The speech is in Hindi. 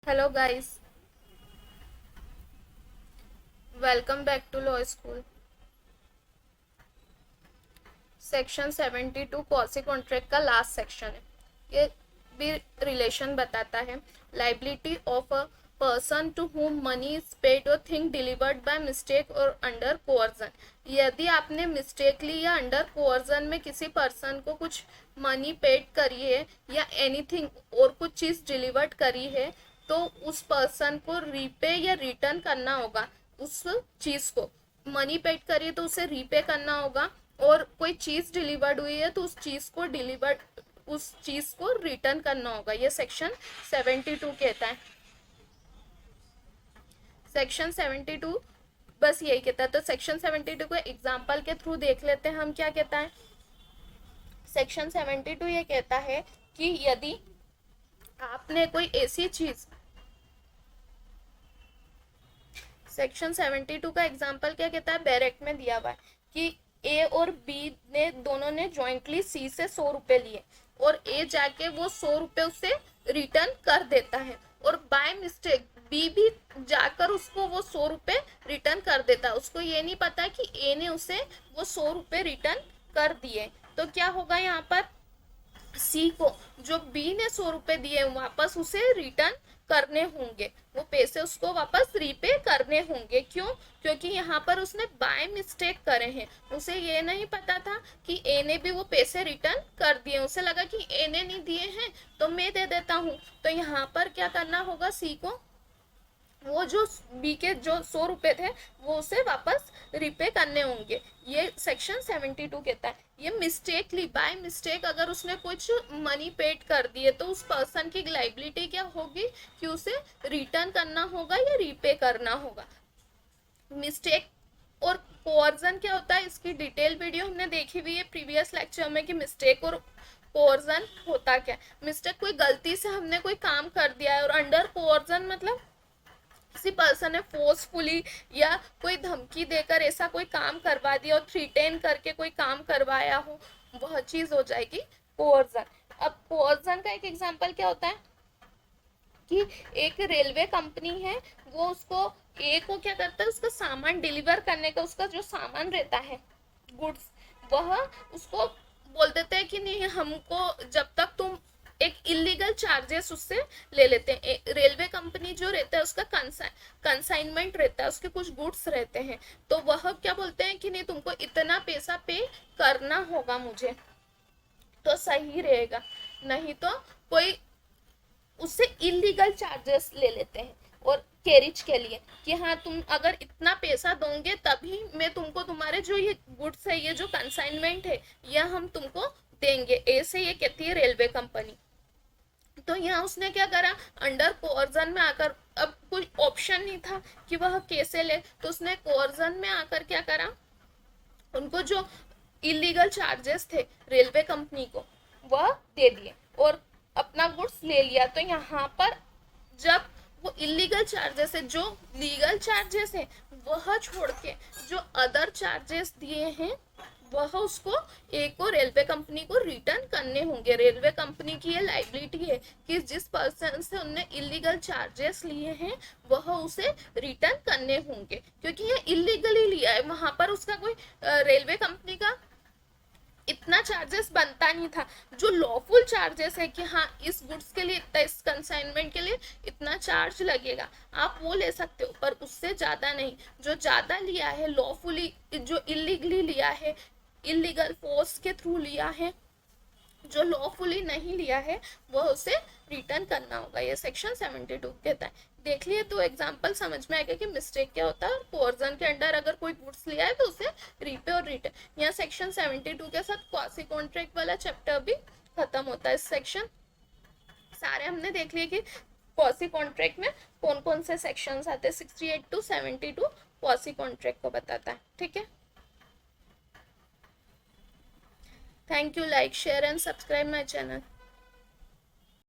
Hello guys, welcome back to Law School. Section 72 policy contract का लास्ट सेक्शन है। ये भी रिलेशन बताता है। Liability of a person to whom money is paid और थिंग डिलीवर्ड बाय मिस्टेक और अंडर कोअर्जन। यदि आपने मिस्टेकली या अंडर कोअर्जन में किसी पर्सन को कुछ मनी पेड करी है या एनीथिंग और कुछ चीज़ डिलीवर्ड करी है तो उस पर्सन को रीपे या रिटर्न करना होगा। उस चीज़ को मनी पेड करिए तो उसे रीपे करना होगा, और कोई चीज़ डिलीवर्ड हुई है तो उस चीज़ को रिटर्न करना होगा। ये सेक्शन 72 कहता है। सेक्शन 72 बस यही कहता है। तो सेक्शन 72 को एग्जाम्पल के थ्रू देख लेते हैं हम क्या कहता है। सेक्शन 72 ये कहता है कि यदि आपने कोई ऐसी चीज़, सेक्शन 72 का एग्जाम्पल क्या कहता है, बैरेक में दिया हुआ है कि ए और बी ने दोनों ने ज्वाइंटली सी से 100 रुपए लिए और ए जाके वो 100 रुपए उसे रिटर्न कर देता है, और बाय मिस्टेक बी भी जाकर उसको वो 100 रुपए रिटर्न कर देता है। उसको ये नहीं पता कि ए ने उसे वो 100 रुपए रिटर्न कर दिए। तो क्या होगा यहाँ पर, सी को जो बी ने 100 रुपए दिए वापस उसे रिटर्न करने होंगे, वो पैसे उसको वापस रीपे करने होंगे। क्यों? क्योंकि यहाँ पर उसने बाय मिस्टेक करे हैं। उसे ये नहीं पता था कि ए ने भी वो पैसे रिटर्न कर दिए। उसे लगा कि ए ने नहीं दिए हैं तो मैं दे देता हूँ। तो यहाँ पर क्या करना होगा, सी को वो जो बी के जो 100 रुपए थे वो उसे वापस रिपे करने होंगे। ये सेक्शन 72 कहता है। ये मिस्टेकली बाय मिस्टेक अगर उसने कुछ मनी पेड कर दिए तो उस पर्सन की लाइबिलिटी क्या होगी कि उसे रिटर्न करना होगा या रिपे करना होगा। मिस्टेक और कोअर्जन क्या होता है, इसकी डिटेल वीडियो हमने देखी हुई है प्रीवियस लेक्चर में कि मिस्टेक और कोअर्जन होता क्या है। मिस्टेक कोई गलती से हमने कोई काम कर दिया है, और अंडर कोअर्जन मतलब किसी पर्सन ने फोर्सफुली या कोई धमकी देकर ऐसा कोई काम करवा दिया और थ्रीटेन करके कोई काम करवाया हो, वह चीज हो जाएगी कोअर्जन। अब कोअर्जन का एक एग्जांपल क्या होता है कि एक रेलवे कंपनी है, वो उसको ए को क्या करता है, उसका सामान डिलीवर करने का उसका जो सामान रहता है गुड्स, वह उसको बोल देते हैं कि नहीं हमको जब तक तुम एक इलीगल चार्जेस उससे ले लेते हैं। रेलवे कंपनी जो रहता है उसका कंसाइनमेंट रहता है, उसके कुछ गुड्स रहते हैं, तो वह क्या बोलते हैं कि नहीं तुमको इतना पैसा पे करना होगा मुझे, तो सही रहेगा। नहीं तो कोई उससे इलीगल चार्जेस ले लेते हैं और कैरिज के लिए कि हाँ तुम अगर इतना पैसा दोगे तभी मैं तुमको तुम्हारे जो ये गुड्स है, ये जो कंसाइनमेंट है, यह हम तुमको देंगे। ऐसे ये कहती है रेलवे कंपनी। तो यहाँ उसने क्या करा, अंडर कोअर्जन में आकर, अब कोई ऑप्शन नहीं था कि वह कैसे ले, तो उसने कोअर्जन में आकर क्या करा, उनको जो इलीगल चार्जेस थे रेलवे कंपनी को वह दे दिए और अपना गुड्स ले लिया। तो यहाँ पर जब वो इलीगल चार्जेस है, जो लीगल चार्जेस है वह छोड़ के जो अदर चार्जेस दिए हैं वह उसको एक को रेलवे कंपनी को रिटर्न करने होंगे। रेलवे कंपनी की ये लाइबिलिटी है कि जिस पर्सन से उनने इलीगल चार्जेस लिए हैं वह उसे रिटर्न करने होंगे, क्योंकि ये इलीगली लिया है। वहां पर उसका कोई रेलवे कंपनी का इतना चार्जेस बनता नहीं था। जो लॉफुल चार्जेस है कि हाँ इस गुड्स के लिए इतना, इस कंसाइनमेंट के लिए इतना चार्ज लगेगा, आप वो ले सकते हो, पर उससे ज़्यादा नहीं। जो ज़्यादा लिया है लॉफुली, जो इलीगली लिया है, इलीगल फोर्स के थ्रू लिया है, जो लॉफुली नहीं लिया है वह उसे रिटर्न करना होगा। ये सेक्शन 72 कहता है। देख लिए तो एग्जाम्पल समझ में आएगा कि मिस्टेक क्या होता है, और कोअर्जन के अंडर अगर कोई गुड्स लिया है तो उसे रीपे और रिटर्न। यहाँ सेक्शन 72 के साथ क्वासी कॉन्ट्रैक्ट वाला चैप्टर भी खत्म होता है। इस सेक्शन सारे हमने देख लिए कि क्वासी कॉन्ट्रैक्ट में कौन कौन से सेक्शंस आते हैं। 68 to 72 क्वासी कॉन्ट्रैक्ट को बताता है। ठीक है, thank you. Like share and subscribe my channel.